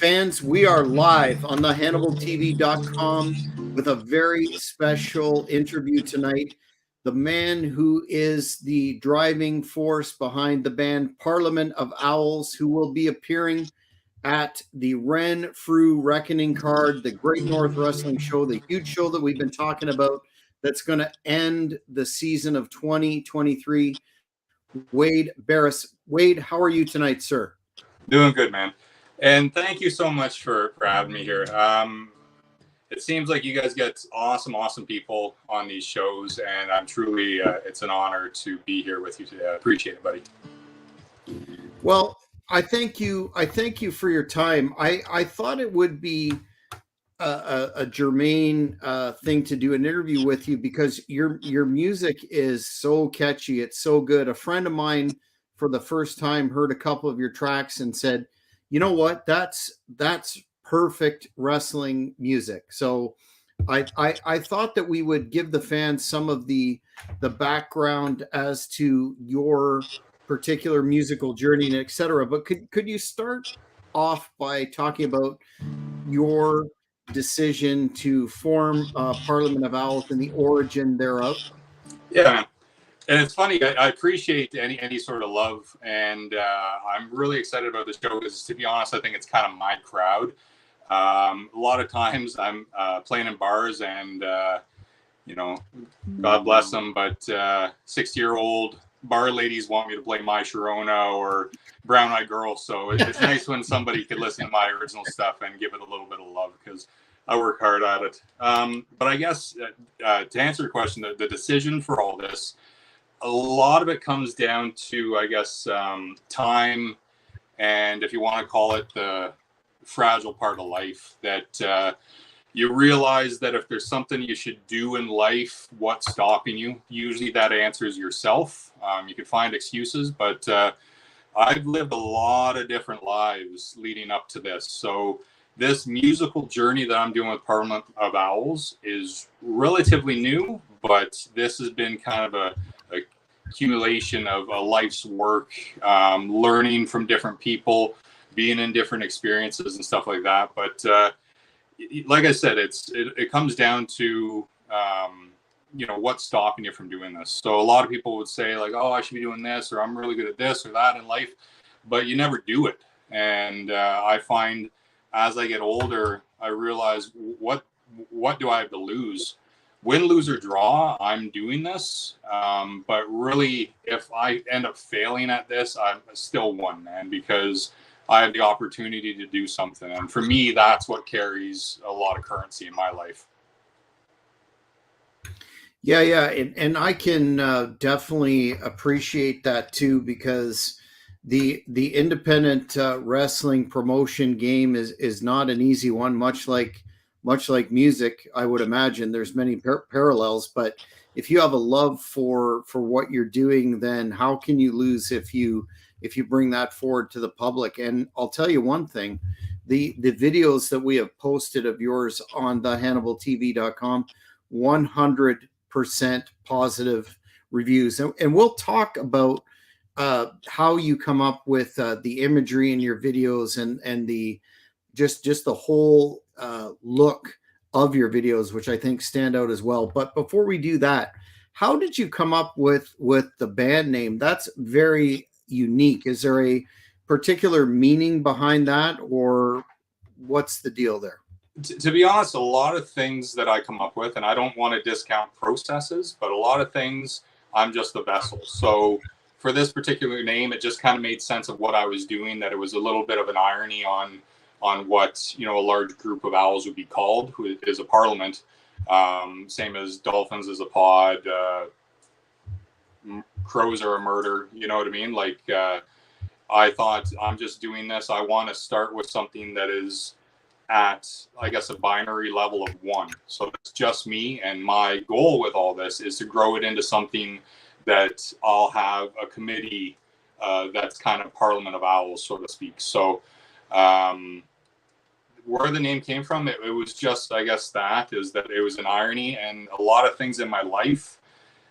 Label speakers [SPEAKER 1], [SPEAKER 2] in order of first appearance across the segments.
[SPEAKER 1] Fans, we are live on the HannibalTV.com with a very special interview tonight. The man who is the driving force behind the band Parliament of Owls, who will be appearing at the Renfrew Reckoning card, the Great North Wrestling Show, the huge show that we've been talking about that's going to end the season of 2023. Wade Barras. Wade, how are you tonight, sir?
[SPEAKER 2] Doing good, man. And thank you so much for having me here. It seems like you guys get awesome people on these shows, and I'm truly, it's an honor to be here with you today. I appreciate it, buddy.
[SPEAKER 1] Well, I thank you for your time. I thought it would be a germane thing to do an interview with you because your music is so catchy. It's so good. A friend of mine for the first time heard a couple of your tracks and said, you know what, that's perfect wrestling music. So I thought that we would give the fans some of the background as to your particular musical journey and etc. But could you start off by talking about your decision to form Parliament of Owls and the origin thereof?
[SPEAKER 2] Yeah, and it's funny. I appreciate any sort of love, and I'm really excited about this show because, to be honest, I think it's kind of my crowd. A lot of times I'm playing in bars, and God bless them, but 60-year-old bar ladies want me to play My Sharona or Brown Eyed Girl. So it's nice when somebody could listen to my original stuff and give it a little bit of love because I work hard at it. But I guess to answer your question, the decision for all this, a lot of it comes down to, I guess, time, and if you want to call it the fragile part of life, that you realize that if there's something you should do in life, what's stopping you? Usually that answer is yourself. You can find excuses, but I've lived a lot of different lives leading up to this. So this musical journey that I'm doing with Parliament of Owls is relatively new, but this has been kind of a accumulation of a life's work, learning from different people, being in different experiences and stuff like that. But like I said, it comes down to what's stopping you from doing this. So a lot of people would say like, oh, I should be doing this, or I'm really good at this or that in life, but you never do it. And I find as I get older, I realize what do I have to lose? Win, lose, or draw, I'm doing this. But really, if I end up failing at this, I'm still won, man, because I have the opportunity to do something. And for me, that's what carries a lot of currency in my life.
[SPEAKER 1] Yeah. And I can definitely appreciate that too, because the independent wrestling promotion game is not an easy one, much like music. I would imagine there's many parallels, but if you have a love for what you're doing, then how can you lose if you bring that forward to the public? And I'll tell you one thing, the videos that we have posted of yours on the HannibalTV.com, 100% positive reviews. And we'll talk about how you come up with the imagery in your videos and the just the whole look of your videos, which I think stand out as well. But before we do that, how did you come up with the band name? That's very unique. Is there a particular meaning behind that, or what's the deal there?
[SPEAKER 2] To be honest, a lot of things that I come up with, and I don't want to discount processes, but a lot of things I'm just the vessel. So for this particular name, it just kind of made sense of what I was doing, that it was a little bit of an irony on what, a large group of owls would be called, who is a parliament, same as dolphins is a pod, crows are a murder, you know what I mean? Like, I thought, I'm just doing this. I want to start with something that is at, I guess, a binary level of one. So it's just me. And my goal with all this is to grow it into something that I'll have a committee that's kind of Parliament of Owls, so to speak. So where the name came from, it was just, I guess, that it was an irony. And a lot of things in my life,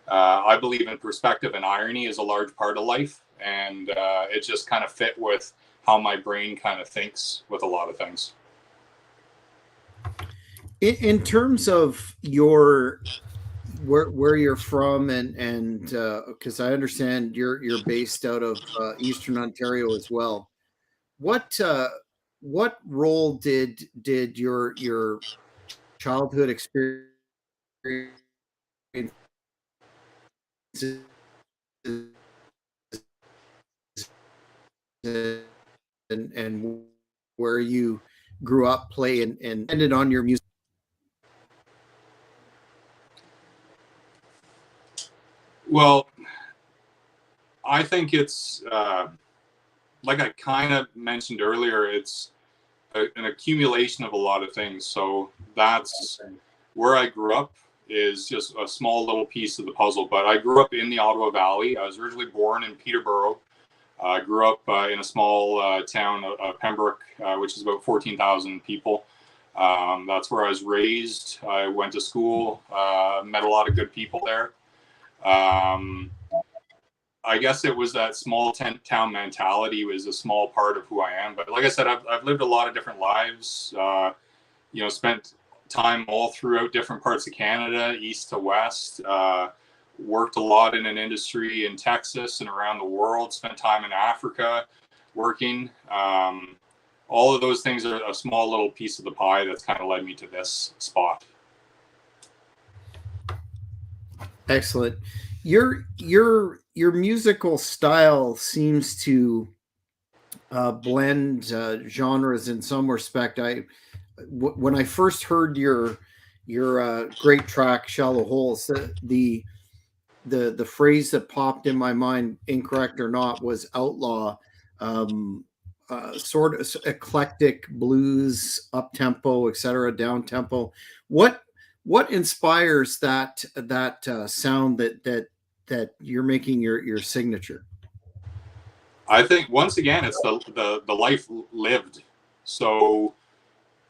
[SPEAKER 2] I believe in perspective, and irony is a large part of life. And it just kind of fit with how my brain kind of thinks with a lot of things.
[SPEAKER 1] In terms of your where you're from, and because I understand you're based out of Eastern Ontario as well. What what role did your childhood experiences and where you grew up play and ended on your music?
[SPEAKER 2] Well, I think it's like I kind of mentioned earlier, it's an accumulation of a lot of things. So that's where I grew up is just a small little piece of the puzzle. But I grew up in the Ottawa Valley. I was originally born in Peterborough. I grew up in a small town of Pembroke, which is about 14,000 people. That's where I was raised. I went to school, met a lot of good people there. I guess it was that small town mentality was a small part of who I am. But like I said, I've lived a lot of different lives, spent time all throughout different parts of Canada, east to west, worked a lot in an industry in Texas and around the world, spent time in Africa working. All of those things are a small little piece of the pie that's kind of led me to this spot.
[SPEAKER 1] Excellent. Your musical style seems to blend genres in some respect. When I first heard your great track "Shallow Holes," the phrase that popped in my mind, incorrect or not, was outlaw. Sort of eclectic blues, up tempo, etc., down tempo. What inspires that sound that you're making your signature?
[SPEAKER 2] I think once again, it's the life lived. So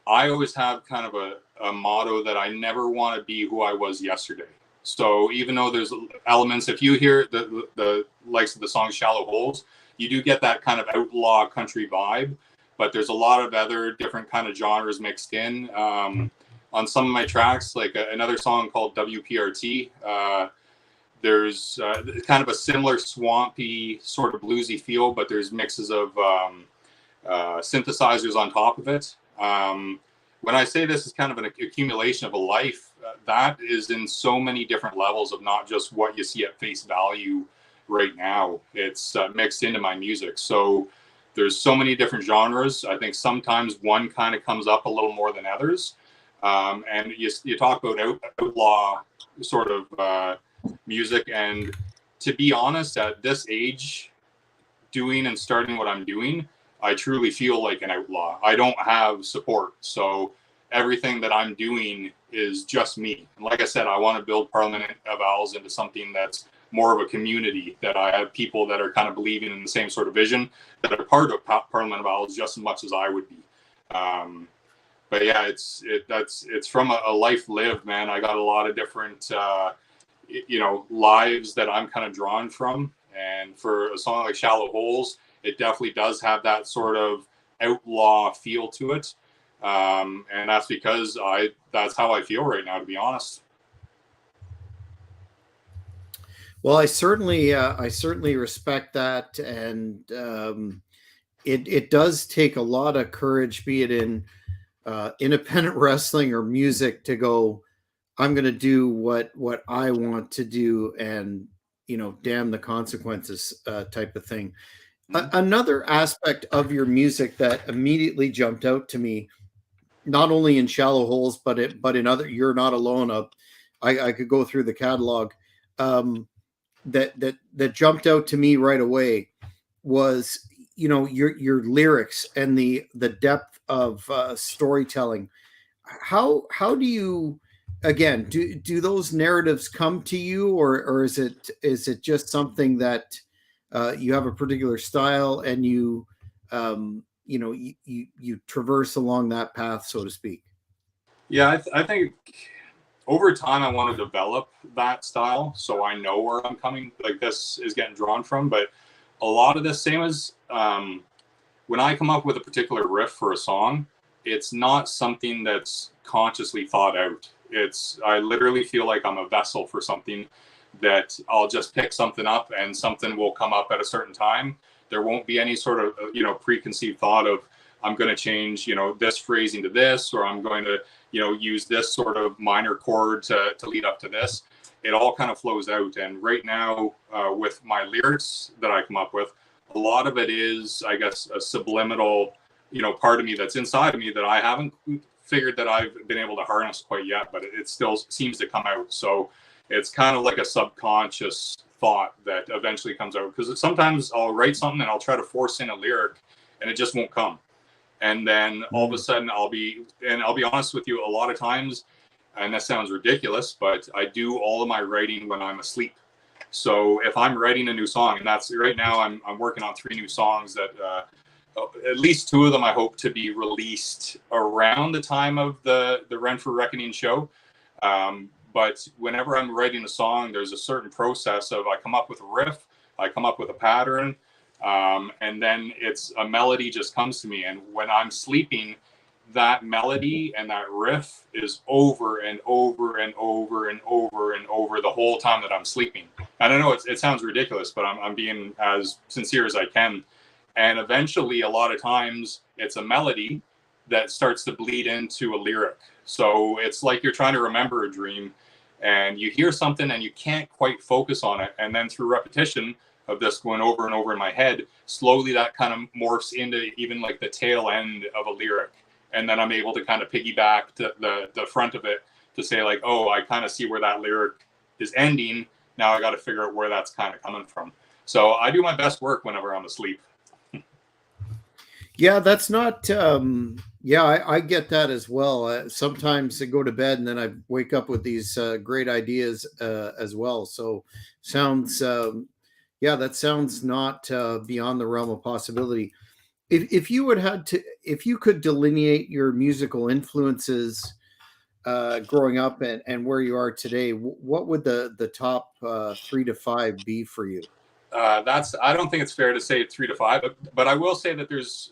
[SPEAKER 2] I always have kind of a motto that I never want to be who I was yesterday. So even though there's elements, if you hear the likes of the song "Shallow Holes," you do get that kind of outlaw country vibe. But there's a lot of other different kind of genres mixed in. On some of my tracks, like another song called "WPRT," there's kind of a similar swampy sort of bluesy feel, but there's mixes of synthesizers on top of it. When I say this is kind of an accumulation of a life, that is in so many different levels of not just what you see at face value right now. It's mixed into my music. So there's so many different genres. I think sometimes one kind of comes up a little more than others. And you talk about outlaw sort of music. And to be honest, at this age, doing and starting what I'm doing, I truly feel like an outlaw. I don't have support. So everything that I'm doing is just me. And like I said, I want to build Parliament of Owls into something that's more of a community, that I have people that are kind of believing in the same sort of vision, that are part of Parliament of Owls just as much as I would be. But yeah, it's from a life lived, man. I got a lot of different, lives that I'm kind of drawn from. And for a song like "Shallow Holes," it definitely does have that sort of outlaw feel to it. And that's because that's how I feel right now, to be honest.
[SPEAKER 1] Well, I certainly respect that, and it does take a lot of courage, be it in independent wrestling or music, to go, I'm going to do what I want to do, and damn the consequences, type of thing. Another aspect of your music that immediately jumped out to me, not only in "Shallow Holes," but in other, "You're Not Alone." I could go through the catalog. That jumped out to me right away was your lyrics and the depth of storytelling. How do you, again, do those narratives come to you, or is it just something that you have a particular style and you traverse along that path, so to speak?
[SPEAKER 2] Yeah, I think over time I want to develop that style so I know where I'm coming, like this is getting drawn from. But a lot of the same as when I come up with a particular riff for a song, it's not something that's consciously thought out. I literally feel like I'm a vessel for something, that I'll just pick something up and something will come up at a certain time. There won't be any sort of, preconceived thought of, I'm going to change, this phrasing to this, or I'm going to, use this sort of minor chord to lead up to this. It all kind of flows out. And right now, with my lyrics that I come up with, a lot of it is, I guess, a subliminal, part of me that's inside of me that I haven't figured that I've been able to harness quite yet, but it still seems to come out. So it's kind of like a subconscious thought that eventually comes out, because sometimes I'll write something and I'll try to force in a lyric and it just won't come. And then all of a sudden I'll be honest with you, a lot of times, and that sounds ridiculous, but I do all of my writing when I'm asleep. So if I'm writing a new song, and that's right now, I'm working on 3 new songs that at least 2 of them I hope to be released around the time of the Renfrew Reckoning show. But whenever I'm writing a song, there's a certain process of, I come up with a riff, I come up with a pattern, and then it's a melody just comes to me. And when I'm sleeping, that melody and that riff is over and over and over and over and over the whole time that I'm sleeping. And I know it sounds ridiculous, but I'm being as sincere as I can. And eventually, a lot of times, it's a melody that starts to bleed into a lyric. So it's like you're trying to remember a dream, and you hear something and you can't quite focus on it. And then through repetition of this going over and over in my head, slowly that kind of morphs into even like the tail end of a lyric. And then I'm able to kind of piggyback to the front of it to say like, oh, I kind of see where that lyric is ending. Now I got to figure out where that's kind of coming from. So I do my best work whenever I'm asleep.
[SPEAKER 1] Yeah, that's not. I get that as well. Sometimes I go to bed and then I wake up with these great ideas as well. So sounds, that sounds not beyond the realm of possibility. If you if you could delineate your musical influences growing up and where you are today, what would the top 3 to 5 be for you?
[SPEAKER 2] I don't think it's fair to say 3 to 5, but I will say that there's,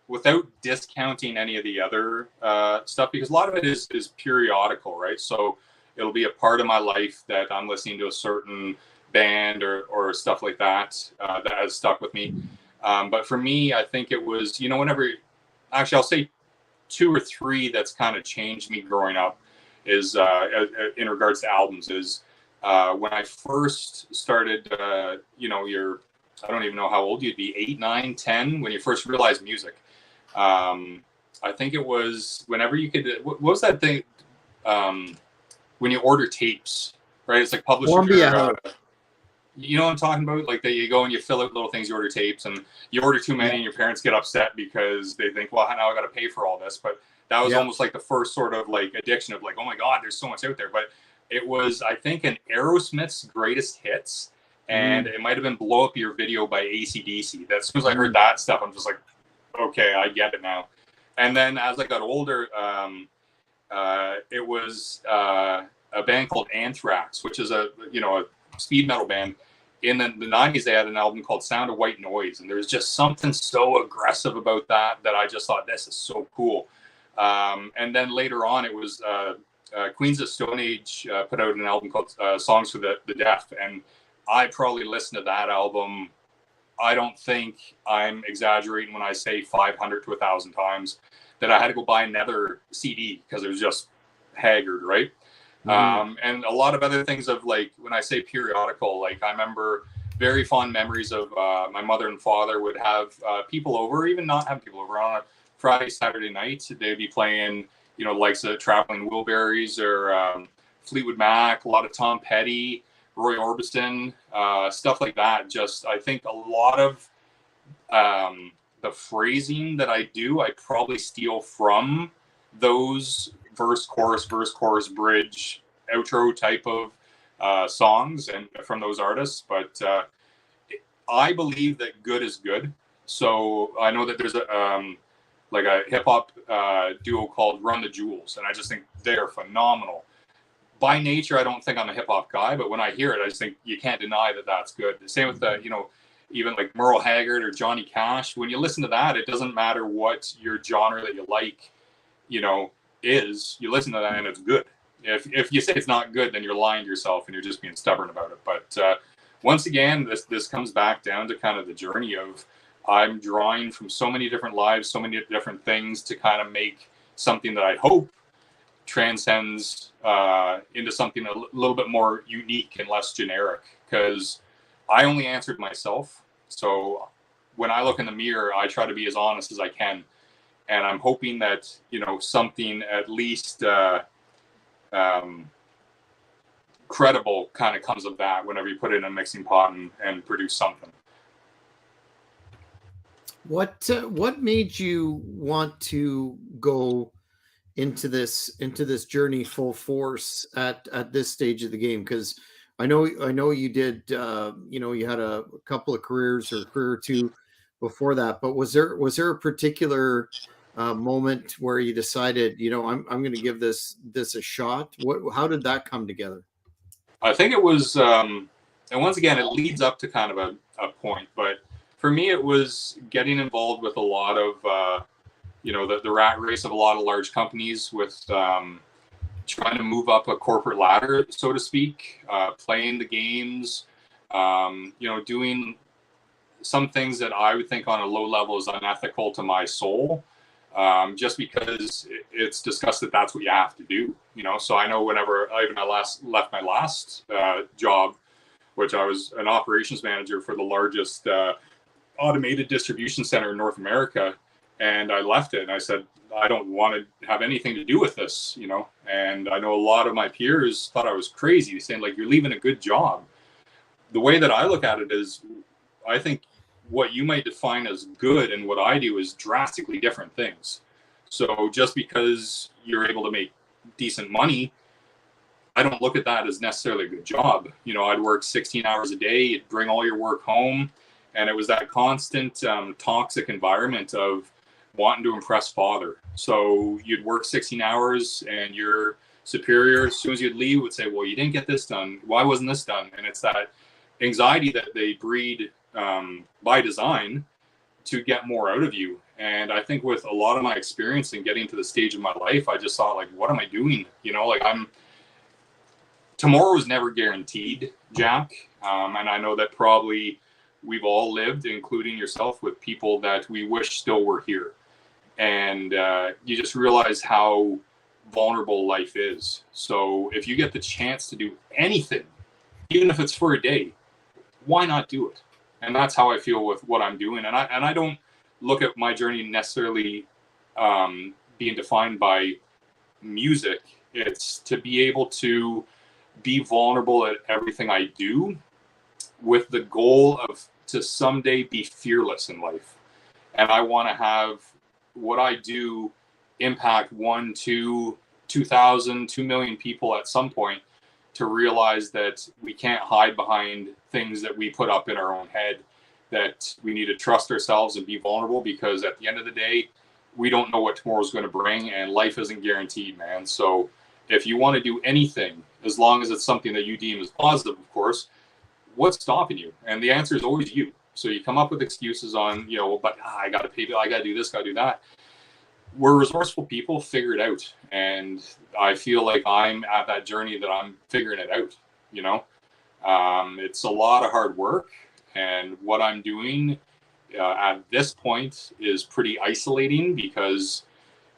[SPEAKER 2] without discounting any of the other stuff, because a lot of it is periodical, right? So it'll be a part of my life that I'm listening to a certain band or stuff like that that has stuck with me. But for me, I think it was, actually I'll say 2 or 3 that's kind of changed me growing up is in regards to albums is, when I first started, I don't even know how old you'd be, 8, 9, 10, when you first realized music. I think it was whenever you could, what was that thing? When you order tapes, right? It's like publisher. You know what I'm talking about? Like that you go and you fill out little things, you order tapes, and you order too many and your parents get upset because they think, well, now I got to pay for all this. But that was almost like the first sort of like addiction of like, oh my God, there's so much out there. But it was, I think, an Aerosmith's greatest hits, and it might have been Blow Up Your Video by AC/DC. As soon as I heard that stuff, I'm just like, okay, I get it now. And then as I got older, it was a band called Anthrax, which is a speed metal band. In the 90s, they had an album called Sound of White Noise, and there's just something so aggressive about that I just thought, this is so cool. And then later on, it was Queens of Stone Age put out an album called Songs for the Deaf, and I probably listened to that album, I don't think I'm exaggerating when I say 500 to 1,000 times, that I had to go buy another CD because it was just haggard, right? And a lot of other things of like, when I say periodical, like I remember very fond memories of my mother and father would have people over, or even not have people over, on a Friday, Saturday night. They'd be playing, likes of Traveling Wilburys or Fleetwood Mac, a lot of Tom Petty, Roy Orbison, stuff like that. Just, I think a lot of the phrasing that I do, I probably steal from those verse, chorus, bridge, outro type of songs and from those artists. But I believe that good is good. So I know that there's a hip hop duo called Run the Jewels, and I just think they're phenomenal. By nature, I don't think I'm a hip hop guy, but when I hear it, I just think you can't deny that that's good. The same with the, even like Merle Haggard or Johnny Cash. When you listen to that, it doesn't matter what your genre that you like, is. You listen to that and it's good. If you say it's not good, then you're lying to yourself and you're just being stubborn about it. But once again, this comes back down to kind of the journey of I'm drawing from so many different lives, so many different things to kind of make something that I hope transcends into something a little bit more unique and less generic, because I only answered myself. So when I look in the mirror, I try to be as honest as I can. And I'm hoping that, something at least credible kind of comes of that whenever you put it in a mixing pot and produce something.
[SPEAKER 1] What made you want to go into this journey full force at this stage of the game? Because I know you did you had a couple of careers or a career or two before that, but was there a particular moment where you decided, I'm going to give this a shot? How did that come together?
[SPEAKER 2] I think it was, and once again, it leads up to kind of a point, but for me, it was getting involved with a lot of the rat race of a lot of large companies with trying to move up a corporate ladder, so to speak, playing the games, doing some things that I would think on a low level is unethical to my soul, just because it's discussed that that's what you have to do, So I know whenever I left my last job, which I was an operations manager for the largest automated distribution center in North America, and I left it and I said, I don't want to have anything to do with this, and I know a lot of my peers thought I was crazy, saying like, you're leaving a good job. The way that I look at it is, I think what you might define as good and what I do is drastically different things. So just because you're able to make decent money, I don't look at that as necessarily a good job. I'd work 16 hours a day, you'd bring all your work home, and it was that constant toxic environment of wanting to impress father. So you'd work 16 hours and your superior, as soon as you'd leave, would say, well, you didn't get this done. Why wasn't this done? And it's that anxiety that they breed by design to get more out of you. And I think with a lot of my experience in getting to the stage of my life, I just thought, like, what am I doing? Tomorrow is never guaranteed, Jack. And I know that probably we've all lived, including yourself, with people that we wish still were here. And you just realize how vulnerable life is. So if you get the chance to do anything, even if it's for a day, why not do it? And that's how I feel with what I'm doing. And I don't look at my journey necessarily being defined by music. It's to be able to be vulnerable at everything I do, with the goal of to someday be fearless in life. And I want to have what I do impact 1, 2, 2,000, 2 million people at some point, to realize that we can't hide behind things that we put up in our own head, that we need to trust ourselves and be vulnerable, because at the end of the day, we don't know what tomorrow's going to bring, and life isn't guaranteed, man. So if you want to do anything, as long as it's something that you deem as positive, of course, what's stopping you? And the answer is always you. So you come up with excuses on, but I got to pay, I got to do this, got to do that. We're resourceful people, figure it out. And I feel like I'm at that journey that I'm figuring it out, It's a lot of hard work. And what I'm doing at this point is pretty isolating, because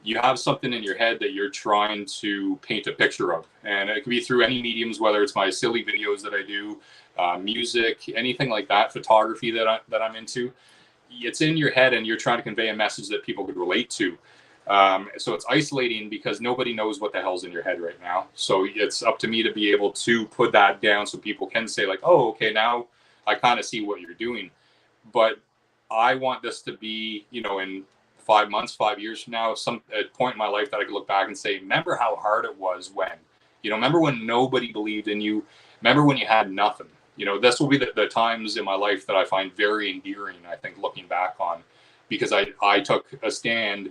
[SPEAKER 2] you have something in your head that you're trying to paint a picture of. And it can be through any mediums, whether it's my silly videos that I do, music, anything like that, photography that I'm into. It's in your head and you're trying to convey a message that people could relate to. So it's isolating because nobody knows what the hell's in your head right now. So it's up to me to be able to put that down so people can say like, oh, okay, now I kind of see what you're doing. But I want this to be, in 5 months, 5 years from now, a point in my life that I could look back and say, remember how hard it was when, remember when nobody believed in you, remember when you had nothing. This will be the times in my life that I find very endearing, I think, looking back on, because I took a stand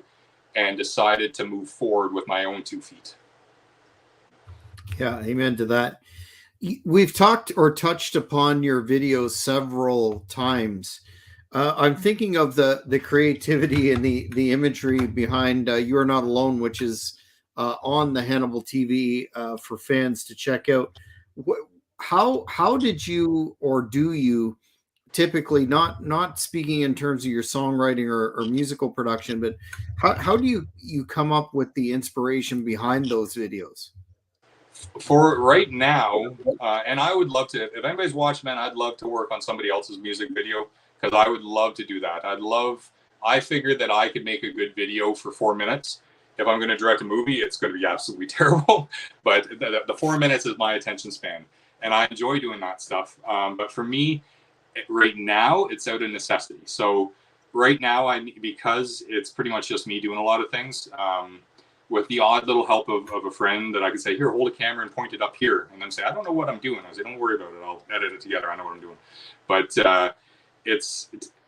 [SPEAKER 2] and decided to move forward with my own 2 feet.
[SPEAKER 1] Yeah, amen to that. We've talked or touched upon your videos several times. I'm thinking of the creativity and the imagery behind "You Are Not Alone," which is on the Hannibal TV for fans to check out. How did you, or do you typically, not speaking in terms of your songwriting or musical production, but how do you come up with the inspiration behind those videos?
[SPEAKER 2] For right now, and I would love to, if anybody's watched, man, I'd love to work on somebody else's music video because I would love to do that. I figured that I could make a good video for 4 minutes. If I'm going to direct a movie, it's going to be absolutely terrible. But the 4 minutes is my attention span. And I enjoy doing that stuff. But for me, right now, it's out of necessity. So right now, because it's pretty much just me doing a lot of things. With the odd little help of a friend that I could say, here, hold a camera and point it up here. And then say, I don't know what I'm doing. I say, don't worry about it. I'll edit it together. I know what I'm doing. But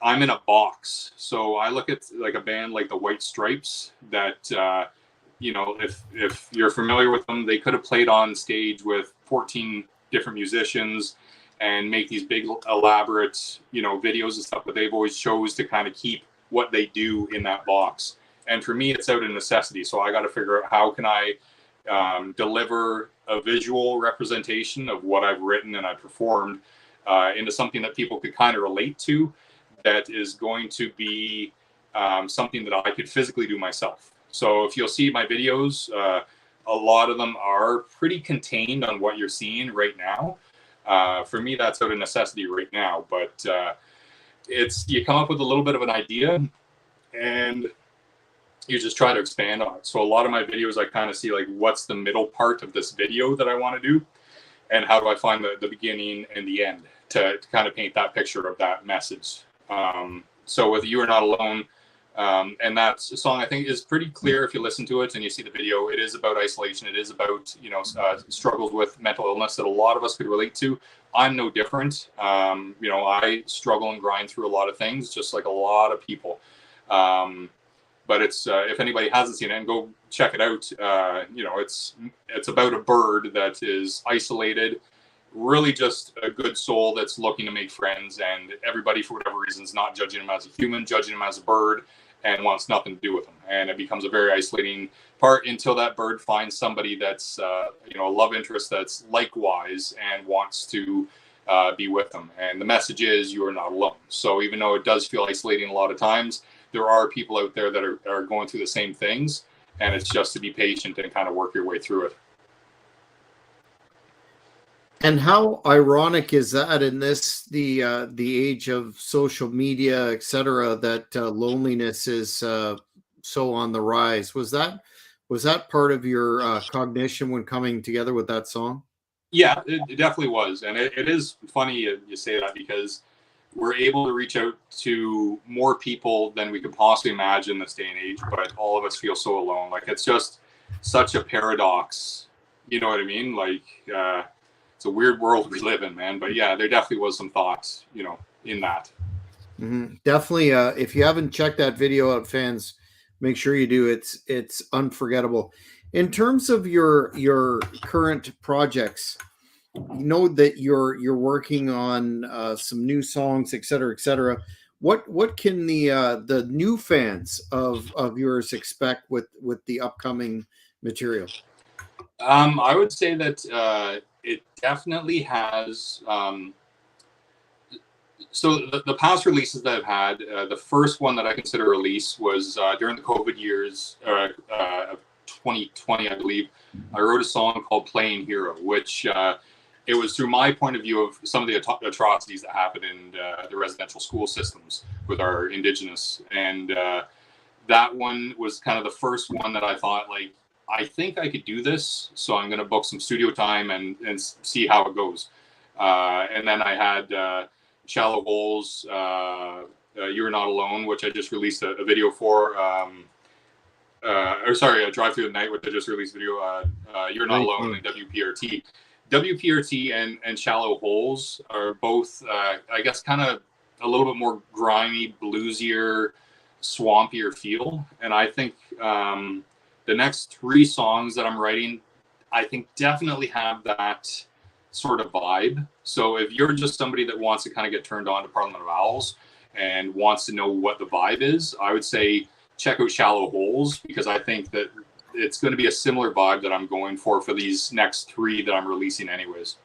[SPEAKER 2] I'm in a box. So I look at like a band like the White Stripes that, if you're familiar with them, they could have played on stage with 14 different musicians and make these big, elaborate, videos and stuff. But they've always chose to kind of keep what they do in that box. And for me, it's out of necessity. So I got to figure out how can I deliver a visual representation of what I've written and I've performed into something that people could kind of relate to, that is going to be something that I could physically do myself. So if you'll see my videos, a lot of them are pretty contained on what you're seeing right now. For me, that's out of necessity right now. But you come up with a little bit of an idea and you just try to expand on it. So a lot of my videos, I kind of see like, what's the middle part of this video that I want to do? And how do I find the beginning and the end to kind of paint that picture of that message? So with You Are Not Alone, and that song I think is pretty clear if you listen to it and you see the video. It is about isolation. It is about, struggles with mental illness that a lot of us could relate to. I'm no different. I struggle and grind through a lot of things, just like a lot of people. But it's if anybody hasn't seen it, go check it out. It's about a bird that is isolated, really just a good soul that's looking to make friends, and everybody for whatever reason is not judging him as a human, judging him as a bird, and wants nothing to do with him. And it becomes a very isolating part until that bird finds somebody that's a love interest that's likewise and wants to be with them. And the message is, you are not alone. So even though it does feel isolating a lot of times, there are people out there that are going through the same things, and it's just to be patient and kind of work your way through it.
[SPEAKER 1] And how ironic is that in the age of social media, etc., that loneliness is so on the rise? Was that part of your cognition when coming together with that song?
[SPEAKER 2] Yeah, it definitely was. And it is funny you say that, because we're able to reach out to more people than we could possibly imagine this day and age, but all of us feel so alone. Like, it's just such a paradox. You know what I mean? Like, it's a weird world we live in, man. But yeah, there definitely was some thoughts, in that.
[SPEAKER 1] Mm-hmm. Definitely. If you haven't checked that video out, fans, make sure you do. It's unforgettable. In terms of your current projects, that you're working on some new songs, et cetera, et cetera. What can the new fans of yours expect with the upcoming material?
[SPEAKER 2] I would say that it definitely has. So the past releases that I've had, the first one that I consider a release was during the COVID years of 2020, I believe. I wrote a song called "Playing Hero," which it was through my point of view of some of the atrocities that happened in the residential school systems with our Indigenous. And that one was kind of the first one that I thought, like, I think I could do this. So I'm going to book some studio time and see how it goes. And then I had Shallow Holes, You're Not Alone, which I just released a video for. Drive Through the Night, which I just released video. You're Not Alone, and WPRT. WPRT and Shallow Holes are both, I guess, kind of a little bit more grimy, bluesier, swampier feel. And I think the next 3 songs that I'm writing, I think definitely have that sort of vibe. So if you're just somebody that wants to kind of get turned on to Parliament of Owls and wants to know what the vibe is, I would say check out Shallow Holes, because I think that it's going to be a similar vibe that I'm going for these next 3 that I'm releasing anyways.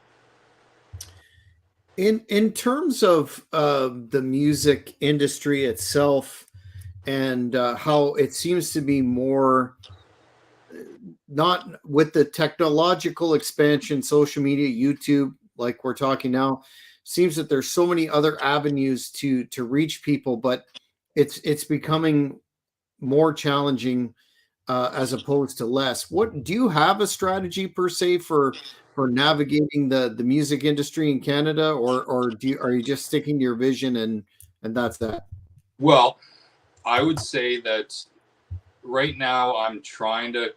[SPEAKER 1] In terms of the music industry itself, and how it seems to be more, not with the technological expansion, social media, YouTube, like we're talking now, seems that there's so many other avenues to reach people, but it's becoming more challenging as opposed to less. What do you have a strategy per se for navigating the music industry in Canada, or are you just sticking to your vision and that's that?
[SPEAKER 2] Well, I would say that right now I'm trying to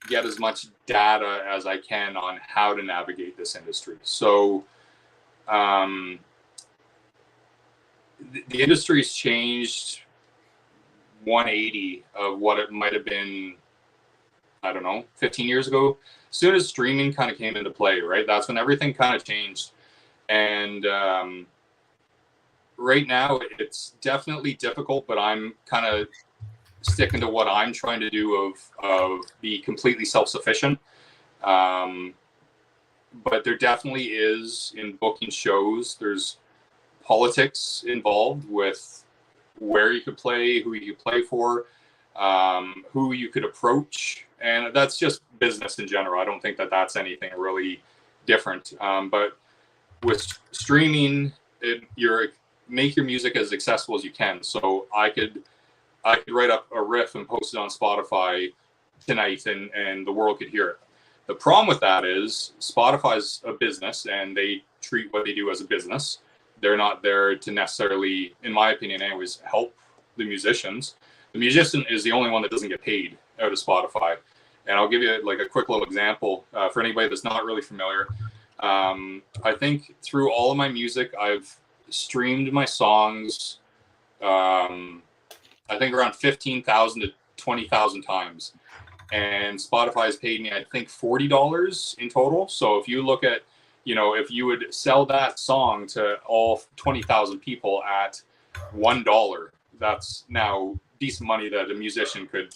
[SPEAKER 2] get as much data as I can on how to navigate this industry. So the industry's changed 180 of what it might have been, I don't know, 15 years ago. As soon as streaming kind of came into play, right? That's when everything kind of changed. And right now it's definitely difficult, but I'm kind of sticking to what I'm trying to do of be completely self-sufficient. But there definitely is, in booking shows, there's politics involved with where you could play, who you could play for, who you could approach. And that's just business in general. I don't think that that's anything really different. But with streaming, you're make your music as accessible as you can. So I could write up a riff and post it on Spotify tonight, and the world could hear it. The problem with that is Spotify's a business, and they treat what they do as a business. They're not there to necessarily, in my opinion anyways, help the musicians. The musician is the only one that doesn't get paid out of Spotify. And I'll give you like a quick little example for anybody that's not really familiar. I think through all of my music, I've streamed my songs, I think around 15,000 to 20,000 times. And Spotify has paid me, I think, $40 in total. So if you look at, if you would sell that song to all 20,000 people at $1, that's now decent money that a musician could,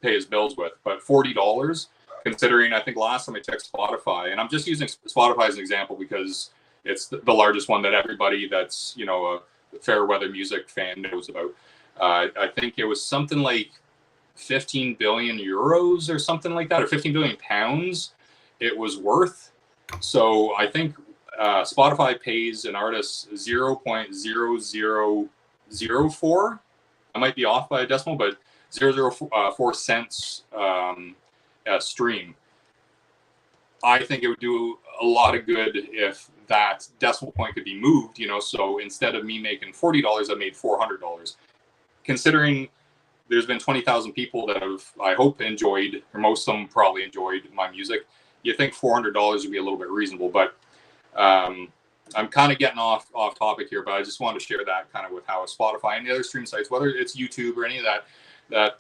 [SPEAKER 2] pay his bills with. But $40, considering, I think last time I checked Spotify, and I'm just using Spotify as an example because it's the largest one that everybody that's, a fair weather music fan knows about. I think it was something like 15 billion euros or something like that, or 15 billion pounds it was worth. So I think Spotify pays an artist 0.0004. I might be off by a decimal, but 0.004 cents a stream. I think it would do a lot of good if that decimal point could be moved, so instead of me making $40, I made $400. Considering there's been 20,000 people that have, I hope, enjoyed, or most of them probably enjoyed my music, you think $400 would be a little bit reasonable. But I'm kind of getting off topic here, but I just wanted to share that kind of with how Spotify and the other stream sites, whether it's YouTube or any of that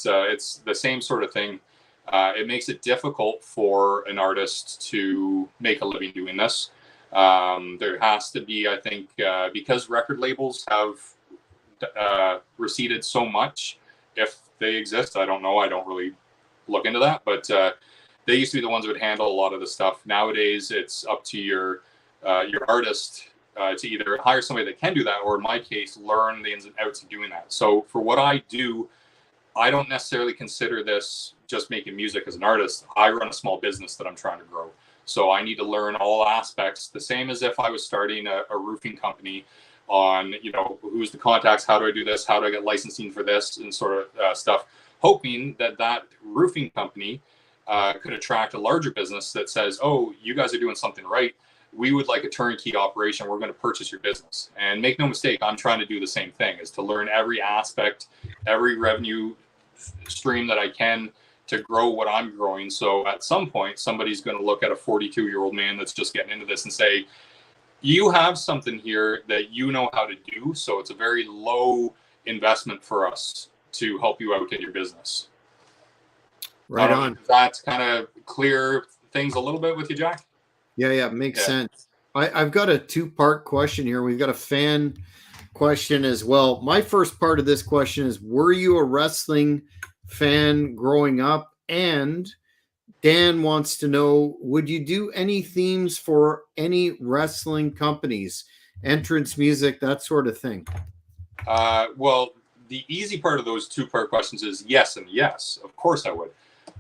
[SPEAKER 2] it's the same sort of thing. It makes it difficult for an artist to make a living doing this. There has to be, I think, because record labels have receded so much, if they exist, I don't know. I don't really look into that, but they used to be the ones that would handle a lot of the stuff. Nowadays, it's up to your artist to either hire somebody that can do that, or in my case, learn the ins and outs of doing that. So for what I do, I don't necessarily consider this just making music as an artist. I run a small business that I'm trying to grow. So I need to learn all aspects, the same as if I was starting a roofing company on, who's the contacts, how do I do this, how do I get licensing for this, and sort of stuff, hoping that roofing company could attract a larger business that says, oh, you guys are doing something right. We would like a turnkey operation. We're going to purchase your business. And make no mistake, I'm trying to do the same thing, is to learn every aspect, every revenue stream that I can to grow what I'm growing. So at some point, somebody's going to look at a 42-year-old man that's just getting into this and say, you have something here that you know how to do. So it's a very low investment for us to help you out in your business.
[SPEAKER 1] Right on.
[SPEAKER 2] Does that kind of clear things a little bit with you, Jack?
[SPEAKER 1] Yeah, makes
[SPEAKER 2] Yeah.
[SPEAKER 1] sense. I've got a two-part question here. We've got a fan question as well. My first part of this question is, were you a wrestling fan growing up? And Dan wants to know, would you do any themes for any wrestling companies, entrance music, that sort of thing?
[SPEAKER 2] Well, the easy part of those two-part questions is yes and yes. Of course I would.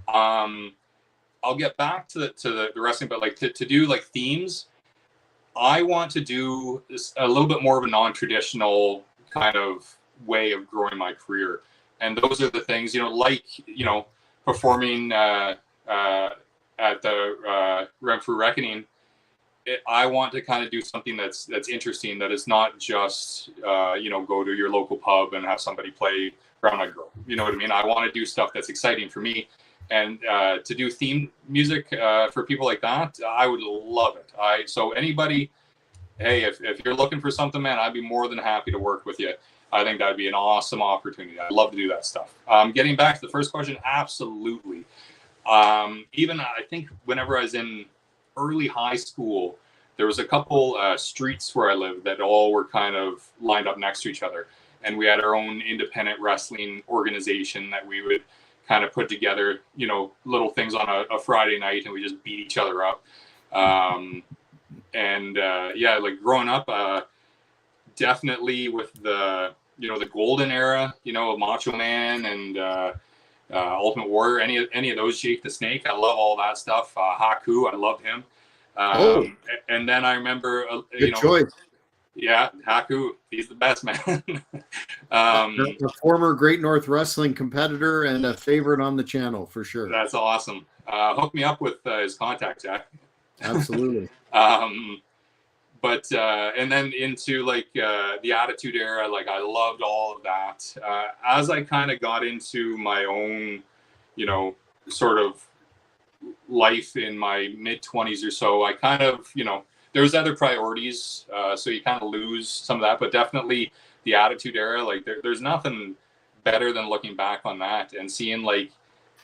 [SPEAKER 2] I'll get back to the wrestling, but like to do like themes, I want to do a little bit more of a non-traditional kind of way of growing my career. And those are the things, like, performing at the Renfrew Reckoning. I want to kind of do something that's interesting, that is not just, go to your local pub and have somebody play Brown Eyed Girl. You know what I mean? I want to do stuff that's exciting for me. And to do theme music for people like that, I would love it. So anybody, hey, if you're looking for something, man, I'd be more than happy to work with you. I think that'd be an awesome opportunity. I'd love to do that stuff. Getting back to the first question, absolutely. Even I think whenever I was in early high school, there was a couple streets where I lived that all were kind of lined up next to each other. And we had our own independent wrestling organization that we would kind of put together, little things on a Friday night, and we just beat each other up. Like growing up, definitely with the golden era, of Macho Man and Ultimate Warrior, any of those, Jake the Snake. I love all that stuff. Haku, I love him. And then I remember,
[SPEAKER 1] good choice.
[SPEAKER 2] Yeah, Haku, he's the best, man.
[SPEAKER 1] A former Great North Wrestling competitor and a favorite on the channel for sure.
[SPEAKER 2] That's awesome. Hook me up with his contact, Jack.
[SPEAKER 1] Absolutely.
[SPEAKER 2] But and then into like the Attitude Era, like I loved all of that. As I kind of got into my own, sort of life in my mid-20s or so, I kind of, there's other priorities, so you kind of lose some of that. But definitely the Attitude Era, like there's nothing better than looking back on that and seeing like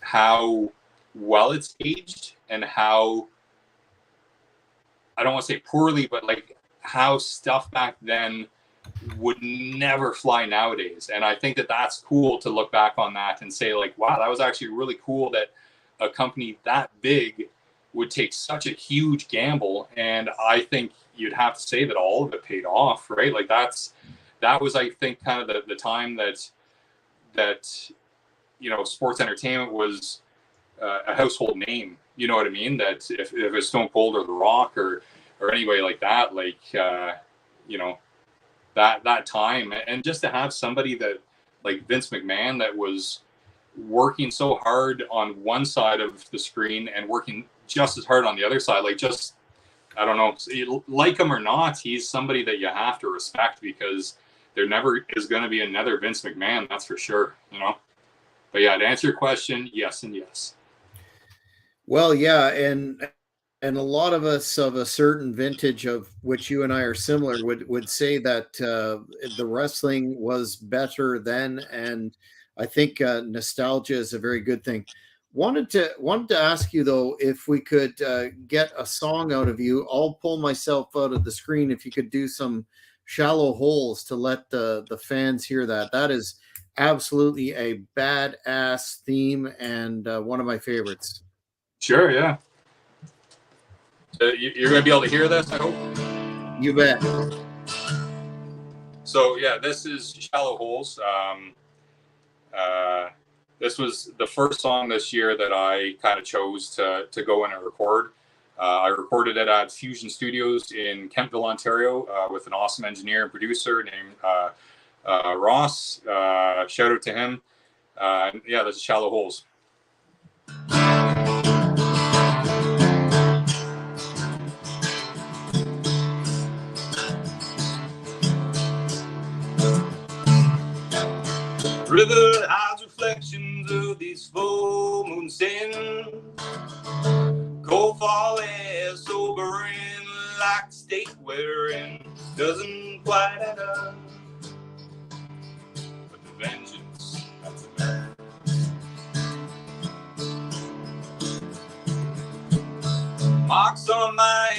[SPEAKER 2] how well it's aged and how, I don't want to say poorly, but like how stuff back then would never fly nowadays. And I think that that's cool to look back on that and say like, wow, that was actually really cool that a company that big would take such a huge gamble. And I think you'd have to say that all of it paid off, right? Like that was, I think, kind of the time that sports entertainment was a household name. You know what I mean? That if it was Stone Cold or The Rock or anybody like that, like, that time. And just to have somebody that like Vince McMahon that was working so hard on one side of the screen and working just as hard on the other side, like just, I don't know, like him or not, he's somebody that you have to respect because there never is going to be another Vince McMahon. That's for sure. But yeah, to answer your question, yes and yes.
[SPEAKER 1] Well, yeah, and a lot of us of a certain vintage, of which you and I are similar, would say that the wrestling was better then, and I think nostalgia is a very good thing. Wanted to ask you though, if we could get a song out of you. I'll pull myself out of the screen if you could do some Shallow Holes to let the fans hear that. That is absolutely a badass theme and one of my favorites.
[SPEAKER 2] Sure, yeah. You're going to be able to hear this, I hope?
[SPEAKER 1] You bet.
[SPEAKER 2] So, yeah, this is Shallow Holes. This was the first song this year that I kind of chose to go in and record. I recorded it at Fusion Studios in Kentville, Ontario, with an awesome engineer and producer named Ross. Shout out to him. Yeah, this is Shallow Holes. River hides reflections of these full moon sands. Cold fall is sobering like the state we're in. Doesn't quite add up. But the vengeance, that's enough. Marks on my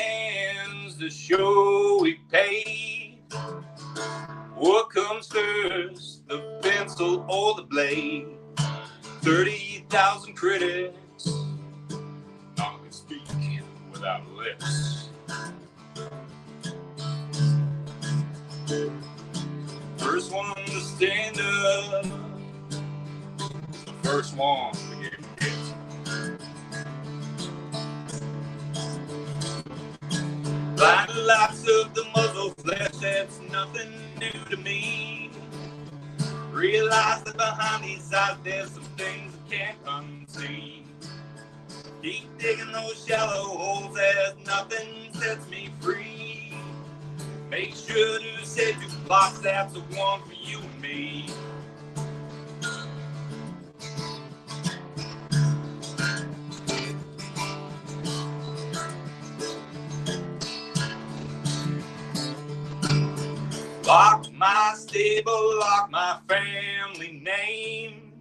[SPEAKER 2] the show we paid. What comes first, the pencil or the blade? 30,000 critics, none can speak without lips. First one to stand up, the first one to get hit. Blind lights of the muzzle flash, that's nothing new to me. Realize that behind these eyes there's some things I can't unsee. Keep digging those shallow holes as nothing sets me free. Make sure to set your blocks, that's the one for you and me. Lock my stable, lock my family name.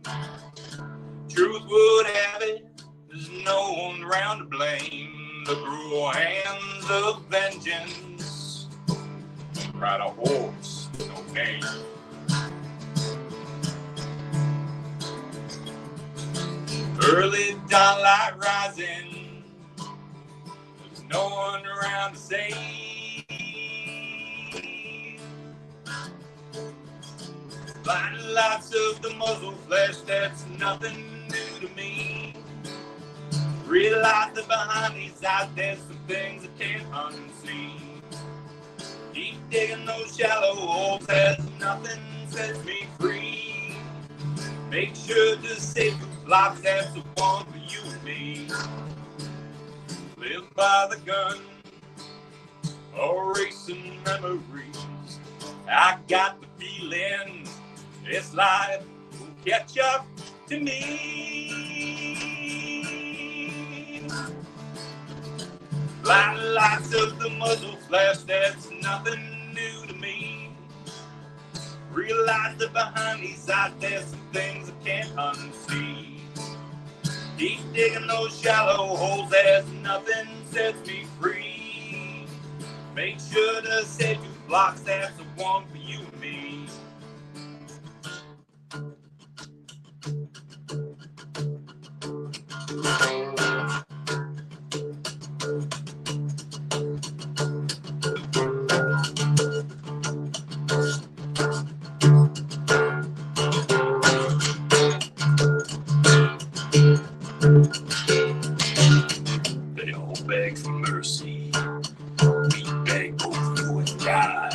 [SPEAKER 2] Truth would have it, there's no one around to blame. The cruel hands of vengeance ride a horse, no name. Early daylight rising, there's no one around to save. Blind lights of the muzzle flash, that's nothing new to me. Realize that behind these eyes there's some things I can't unsee. Keep digging those shallow holes as nothing sets me free. Make sure to save your lives, that's the one for you and me. Live by the gun, erasing memories. I got the feeling this life will catch up to me. Blind lights of the muzzle flash, that's nothing new to me. Realize that behind these eyes there's some things I can't unsee. Keep digging those shallow holes as nothing sets me free. Make sure to set your blocks, that's the one for you and me. They all beg for mercy. We beg both you and I.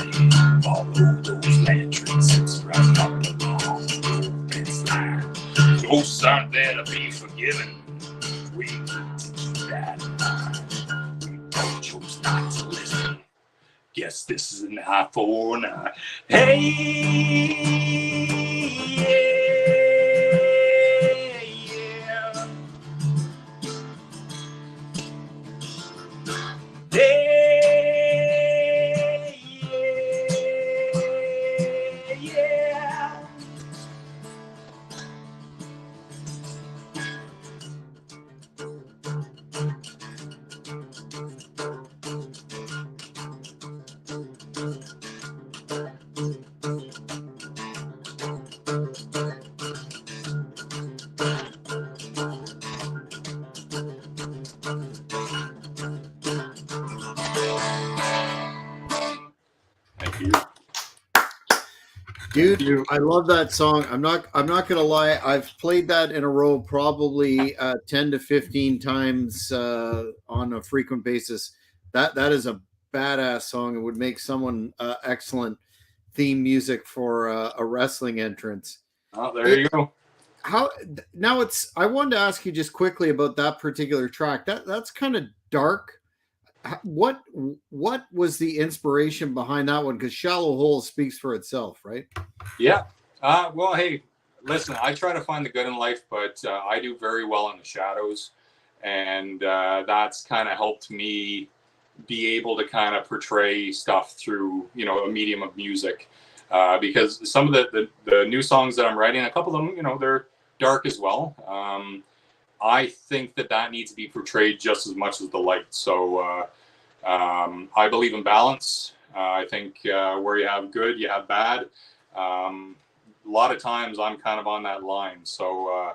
[SPEAKER 2] Follow those lanterns right up along the fence line. Ghosts aren't there to be forgiven. We need to keep that in mind. We both chose not to listen. Guess this is an eye for an eye. Hey, yeah. Thank you.
[SPEAKER 1] Dude, I love that song. I'm not gonna lie. I've played that in a row probably 10 to 15 times on a frequent basis. That is a badass song. It would make someone excellent theme music for a wrestling entrance.
[SPEAKER 2] Oh, there you go.
[SPEAKER 1] How now it's I wanted to ask you just quickly about that particular track. That's kind of dark. What was the inspiration behind that one? Because Shallow Hole speaks for itself, right?
[SPEAKER 2] Yeah. Well, hey, listen, I try to find the good in life, but I do very well in the shadows. And that's kind of helped me be able to kind of portray stuff through, a medium of music. Because some of the new songs that I'm writing, a couple of them, they're dark as well. I think that needs to be portrayed just as much as the light. So, I believe in balance. I think where you have good, you have bad. A lot of times I'm kind of on that line. So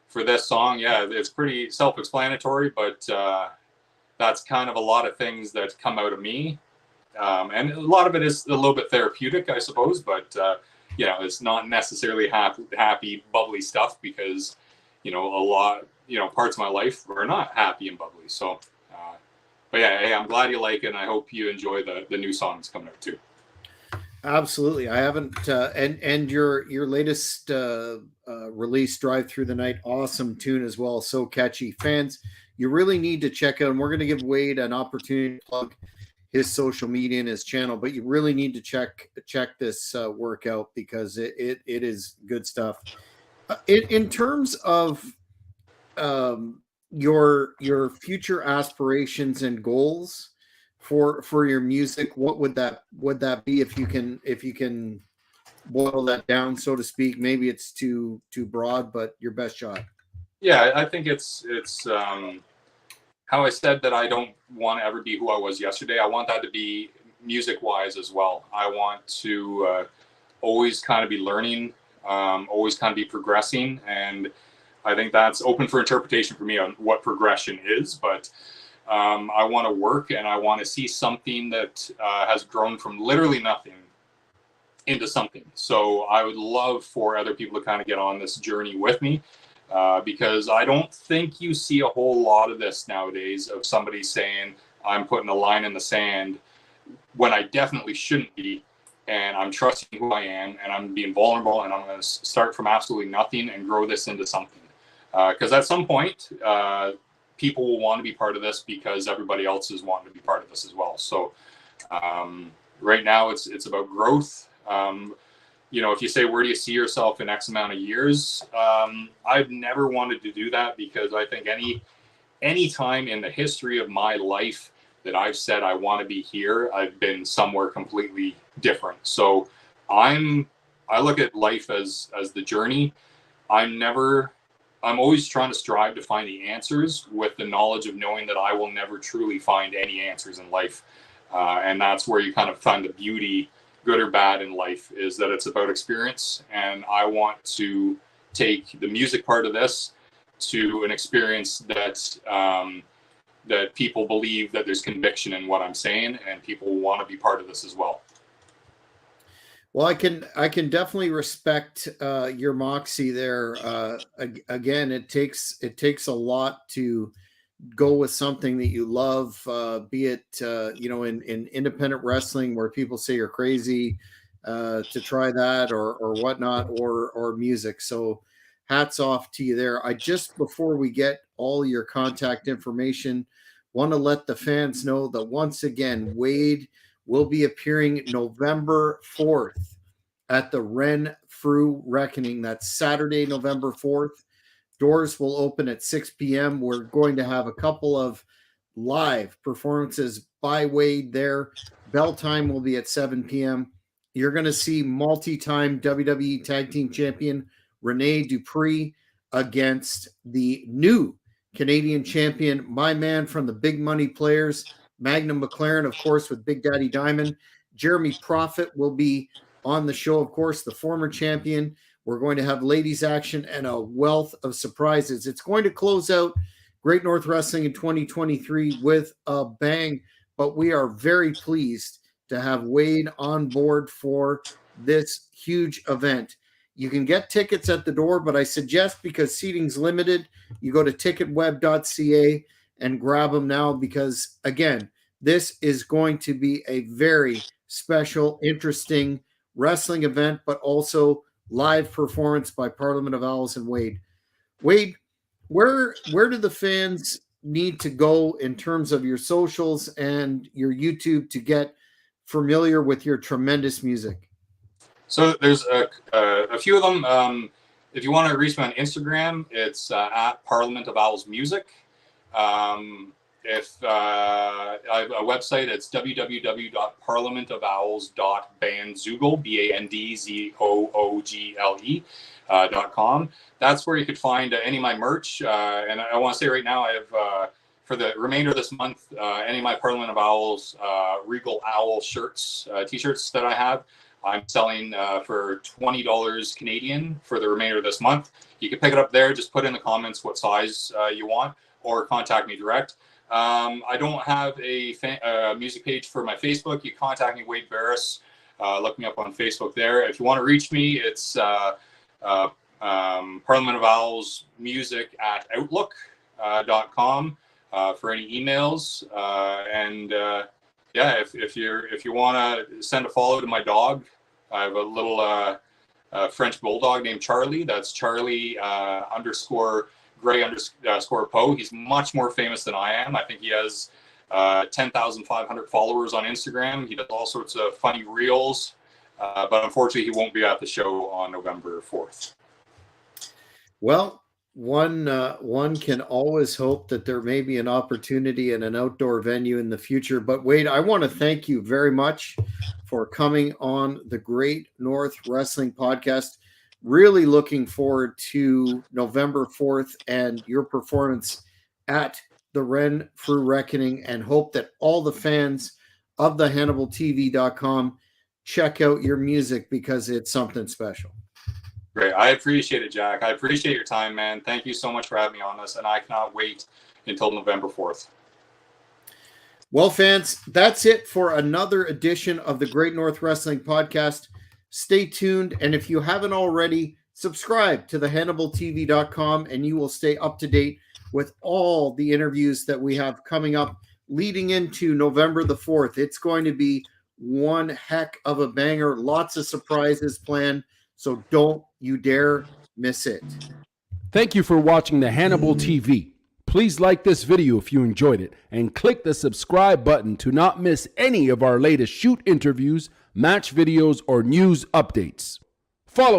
[SPEAKER 2] for this song, yeah, it's pretty self-explanatory, but that's kind of a lot of things that come out of me. And a lot of it is a little bit therapeutic, I suppose, but it's not necessarily happy, bubbly stuff because, a lot, parts of my life are not happy and bubbly. So, but yeah, hey, I'm glad you like it, and I hope you enjoy the new songs coming out too.
[SPEAKER 1] Absolutely. I haven't, and your latest release, "Drive Through the Night," awesome tune as well, so catchy. Fans, you really need to check out. And we're going to give Wade an opportunity to plug his social media and his channel, but you really need to check this work out because it is good stuff. In terms of your future aspirations and goals for your music, what would that be if you can boil that down, so to speak? Maybe it's too broad, but your best shot.
[SPEAKER 2] Yeah, I think it's how I said that I don't want to ever be who I was yesterday. I want that to be music wise as well. I want to always kind of be learning, always kind of be progressing, and I think that's open for interpretation for me on what progression is. But I want to work, and I want to see something that has grown from literally nothing into something. So I would love for other people to kind of get on this journey with me, because I don't think you see a whole lot of this nowadays of somebody saying, I'm putting a line in the sand when I definitely shouldn't be. And I'm trusting who I am, and I'm being vulnerable, and I'm going to start from absolutely nothing and grow this into something. Because at some point, people will want to be part of this because everybody else is wanting to be part of this as well. So right now it's about growth. If you say, where do you see yourself in X amount of years? I've never wanted to do that because I think any time in the history of my life that I've said I want to be here, I've been somewhere completely different. So I look at life as the journey. I'm always trying to strive to find the answers with the knowledge of knowing that I will never truly find any answers in life. And that's where you kind of find the beauty, good or bad, in life, is that it's about experience. And I want to take the music part of this to an experience that people believe that there's conviction in what I'm saying, and people want to be part of this as well.
[SPEAKER 1] Well, I can definitely respect your moxie there. Again, it takes a lot to go with something that you love, be it in independent wrestling where people say you're crazy to try that or whatnot, or music. So hats off to you there. I just, before we get all your contact information, want to let the fans know that once again Wade will be appearing November 4th at the Renfrew Reckoning. That's Saturday, November 4th. Doors will open at 6 p.m. We're going to have a couple of live performances by Wade there. Bell time will be at 7 p.m. You're going to see multi-time WWE Tag Team Champion Rene Dupree against the new Canadian champion, my man from the Big Money Players, Magnum McLaren, of course, with Big Daddy Diamond. Jeremy Prophet will be on the show, of course, the former champion. We're going to have ladies action and a wealth of surprises. It's going to close out Great North Wrestling in 2023 with a bang, but we are very pleased to have Wade on board for this huge event. You can get tickets at the door, but I suggest, because seating's limited, you go to ticketweb.ca and grab them now, because, again, this is going to be a very special, interesting wrestling event, but also live performance by Parliament of Owls and Wade. Wade, where do the fans need to go in terms of your socials and your YouTube to get familiar with your tremendous music?
[SPEAKER 2] So there's a few of them. If you want to reach me on Instagram, it's at Parliament of Owls Music. If I have a website, it's www.parliamentofowls.bandzoogle, BANDZOOGLE.com. That's where you could find any of my merch. And I want to say right now, I have for the remainder of this month, any of my Parliament of Owls Regal Owl shirts, t-shirts that I have, I'm selling for $20 Canadian for the remainder of this month. You can pick it up there. Just put in the comments what size you want, or contact me direct. I don't have a music page for my Facebook. You contact me, Wade Barras. Look me up on Facebook there. If you want to reach me, it's Parliament of Owls Music at Outlook.com for any emails. Yeah, if you want to send a follow to my dog, I have a little French bulldog named Charlie. That's Charlie _ Gray _ Poe. He's much more famous than I am. I think he has 10,500 followers on Instagram. He does all sorts of funny reels, but unfortunately he won't be at the show on November 4th.
[SPEAKER 1] Well, one can always hope that there may be an opportunity in an outdoor venue in the future. But Wade, I want to thank you very much for coming on the Great North Wrestling Podcast. Really looking forward to November 4th and your performance at the Renfrew Reckoning, and hope that all the fans of the HannibalTV.com check out your music, because it's something special.
[SPEAKER 2] Great. I appreciate it, Jack. I appreciate your time, man. Thank you so much for having me on this, and I cannot wait until November 4th.
[SPEAKER 1] Well, fans, that's it for another edition of the Great North Wrestling Podcast. Stay tuned, and if you haven't already, subscribe to the HannibalTV.com, and you will stay up to date with all the interviews that we have coming up leading into November the 4th. It's going to be one heck of a banger. Lots of surprises planned, so don't you dare miss it.
[SPEAKER 3] Thank you for watching the Hannibal TV. Please like this video if you enjoyed it, and click the subscribe button to not miss any of our latest shoot interviews, match videos, or news updates. Follow